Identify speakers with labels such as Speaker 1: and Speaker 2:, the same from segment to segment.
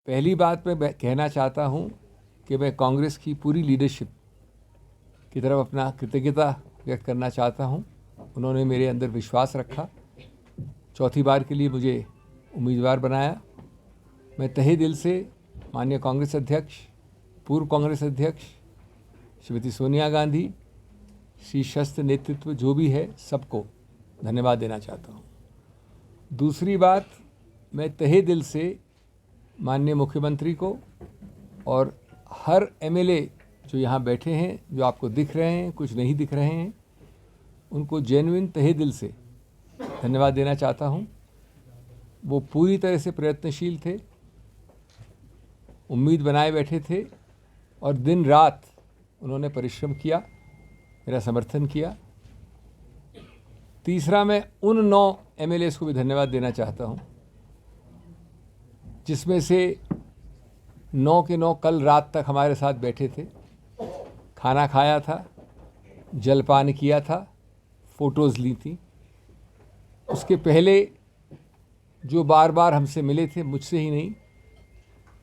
Speaker 1: पहली बात मैं कहना चाहता हूं कि मैं कांग्रेस की पूरी लीडरशिप की तरफ अपना कृतज्ञता व्यक्त करना चाहता हूं। उन्होंने मेरे अंदर विश्वास रखा, चौथी बार के लिए मुझे उम्मीदवार बनाया। मैं तहे दिल से माननीय कांग्रेस अध्यक्ष, पूर्व कांग्रेस अध्यक्ष श्रीमती सोनिया गांधी, शीर्षस्थ नेतृत्व जो भी है, सबको धन्यवाद देना चाहता हूँ। दूसरी बात, मैं तहे दिल से माननीय मुख्यमंत्री को और हर एमएलए जो यहाँ बैठे हैं, जो आपको दिख रहे हैं, कुछ नहीं दिख रहे हैं, उनको जेन्युइन तहे दिल से धन्यवाद देना चाहता हूँ। वो पूरी तरह से प्रयत्नशील थे, उम्मीद बनाए बैठे थे और दिन रात उन्होंने परिश्रम किया, मेरा समर्थन किया। तीसरा, मैं उन 9 एमएलएस को भी धन्यवाद देना चाहता हूं, जिसमें से 9 के 9 कल रात तक हमारे साथ बैठे थे, खाना खाया था, जलपान किया था, फ़ोटोज़ ली थी। उसके पहले जो बार बार हमसे मिले थे, मुझसे ही नहीं,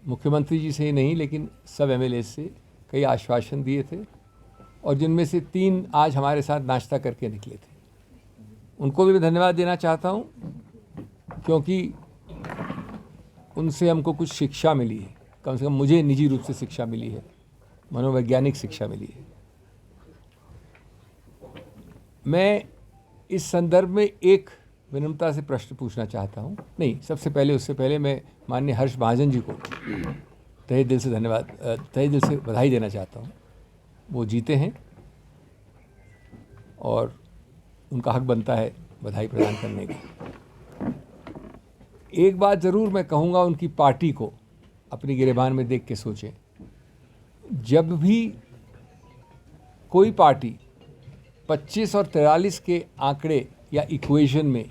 Speaker 1: मुख्यमंत्री जी से ही नहीं, लेकिन सब एमएलए से कई आश्वासन दिए थे और जिनमें से 3 आज हमारे साथ नाश्ता करके निकले थे। उनको भी मैं धन्यवाद देना चाहता हूं, क्योंकि उनसे हमको कुछ शिक्षा मिली है, कम से कम मुझे निजी रूप से शिक्षा मिली है, मनोवैज्ञानिक शिक्षा मिली है। मैं इस संदर्भ में एक विनम्रता से प्रश्न पूछना चाहता हूं। नहीं, उससे पहले मैं माननीय हर्ष महाजन जी को तहे दिल से धन्यवाद, तहे दिल से बधाई देना चाहता हूं। वो जीते हैं और उनका हक बनता है बधाई प्रदान करने का। एक बात ज़रूर मैं कहूँगा, उनकी पार्टी को अपनी गिरेबान में देख के सोचें। जब भी कोई पार्टी 25 और 43 के आंकड़े या इक्वेशन में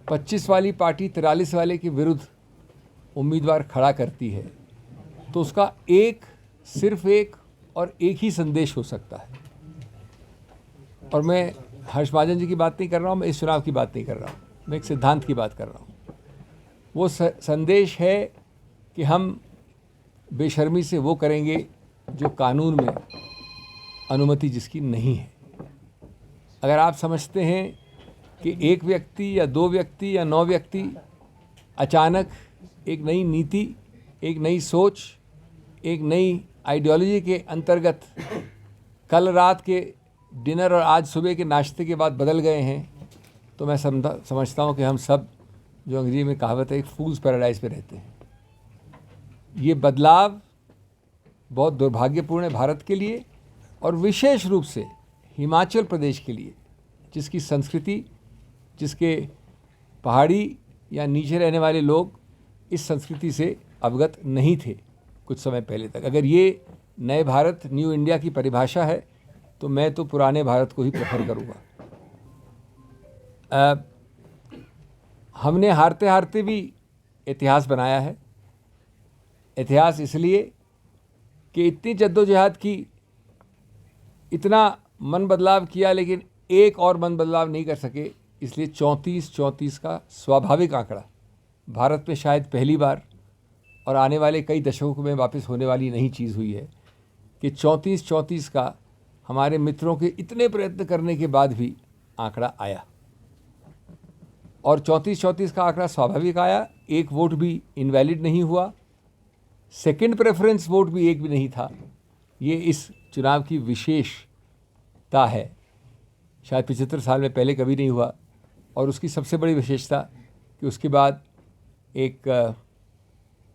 Speaker 1: 25 वाली पार्टी 43 वाले के विरुद्ध उम्मीदवार खड़ा करती है, तो उसका सिर्फ एक और एक ही संदेश हो सकता है। और मैं हर्ष महाजन जी की बात नहीं कर रहा हूँ, मैं इस चुनाव की बात नहीं कर रहा हूँ, मैं एक सिद्धांत की बात कर रहा हूँ। वो संदेश है कि हम बेशर्मी से वो करेंगे जो कानून में अनुमति जिसकी नहीं है। अगर आप समझते हैं कि एक व्यक्ति या 2 व्यक्ति या 9 व्यक्ति अचानक एक नई नीति, एक नई सोच, एक नई आइडियोलॉजी के अंतर्गत कल रात के डिनर और आज सुबह के नाश्ते के बाद बदल गए हैं, तो मैं समझता हूँ कि हम सब, जो अंग्रेजी में कहावत है, एक फूल्स पैराडाइज पे रहते हैं। ये बदलाव बहुत दुर्भाग्यपूर्ण है भारत के लिए और विशेष रूप से हिमाचल प्रदेश के लिए, जिसकी संस्कृति, जिसके पहाड़ी या नीचे रहने वाले लोग इस संस्कृति से अवगत नहीं थे कुछ समय पहले तक। अगर ये नए भारत, न्यू इंडिया की परिभाषा है, तो मैं तो पुराने भारत को ही प्रेफर करूँगा। हमने हारते हारते भी इतिहास बनाया है। इतिहास इसलिए कि इतनी जद्दोजहद की, इतना मन बदलाव किया, लेकिन एक और मन बदलाव नहीं कर सके। इसलिए 34 का स्वाभाविक आंकड़ा भारत में शायद पहली बार और आने वाले कई दशकों में वापस होने वाली नई चीज़ हुई है कि 34 का हमारे मित्रों के इतने प्रयत्न करने के बाद भी आंकड़ा आया। और 34 का आंकड़ा स्वाभाविक आया, एक वोट भी इनवैलिड नहीं हुआ, सेकंड प्रेफरेंस वोट भी एक भी नहीं था। ये इस चुनाव की विशेषता है, शायद 75 साल में पहले कभी नहीं हुआ। और उसकी सबसे बड़ी विशेषता कि उसके बाद एक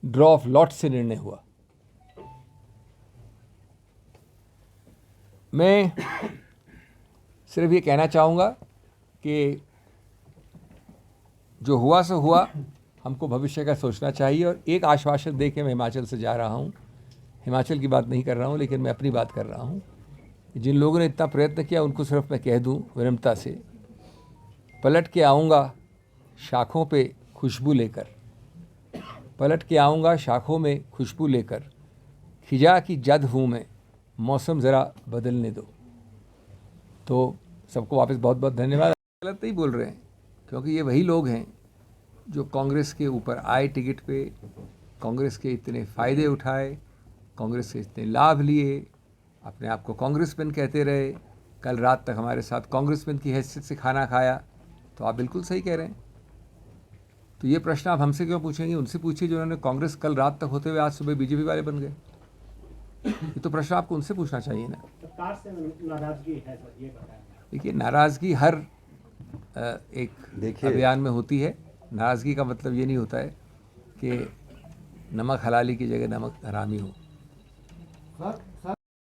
Speaker 1: ड्रॉ ऑफ लॉट से निर्णय हुआ। मैं सिर्फ ये कहना चाहूँगा कि जो हुआ सो हुआ, हमको भविष्य का सोचना चाहिए। और एक आश्वासन दे के मैं हिमाचल से जा रहा हूँ, हिमाचल की बात नहीं कर रहा हूँ, लेकिन मैं अपनी बात कर रहा हूँ। जिन लोगों ने इतना प्रयत्न किया, उनको सिर्फ मैं कह दूँ विनम्रता से, पलट के आऊँगा शाखों पे खुशबू लेकर, पलट के आऊँगा शाखों में खुशबू लेकर, खिजा की जद हूँ मैं, मौसम ज़रा बदलने दो। तो सबको वापस बहुत बहुत धन्यवाद। गलत नहीं बोल रहे हैं, क्योंकि ये वही लोग हैं जो कांग्रेस के ऊपर आए टिकट पे, कांग्रेस के इतने फ़ायदे उठाए, कांग्रेस से इतने लाभ लिए, अपने आप को कांग्रेसमैन कहते रहे, कल रात तक हमारे साथ कांग्रेसमैन की हैसियत से खाना खाया, तो आप बिल्कुल सही कह रहे हैं। तो ये प्रश्न आप हमसे क्यों पूछेंगे? उनसे पूछिए जिन्होंने कांग्रेस कल रात तक होते हुए आज सुबह बीजेपी वाले बन गए। ये तो प्रश्न आपको उनसे पूछना चाहिए ना।
Speaker 2: सरकार से नाराजगी है सर, ये बताएं।
Speaker 1: देखिए, नाराज़गी हर एक अभियान में होती है। नाराज़गी का मतलब ये नहीं होता है कि नमक हलाली की जगह नमक हरामी हो।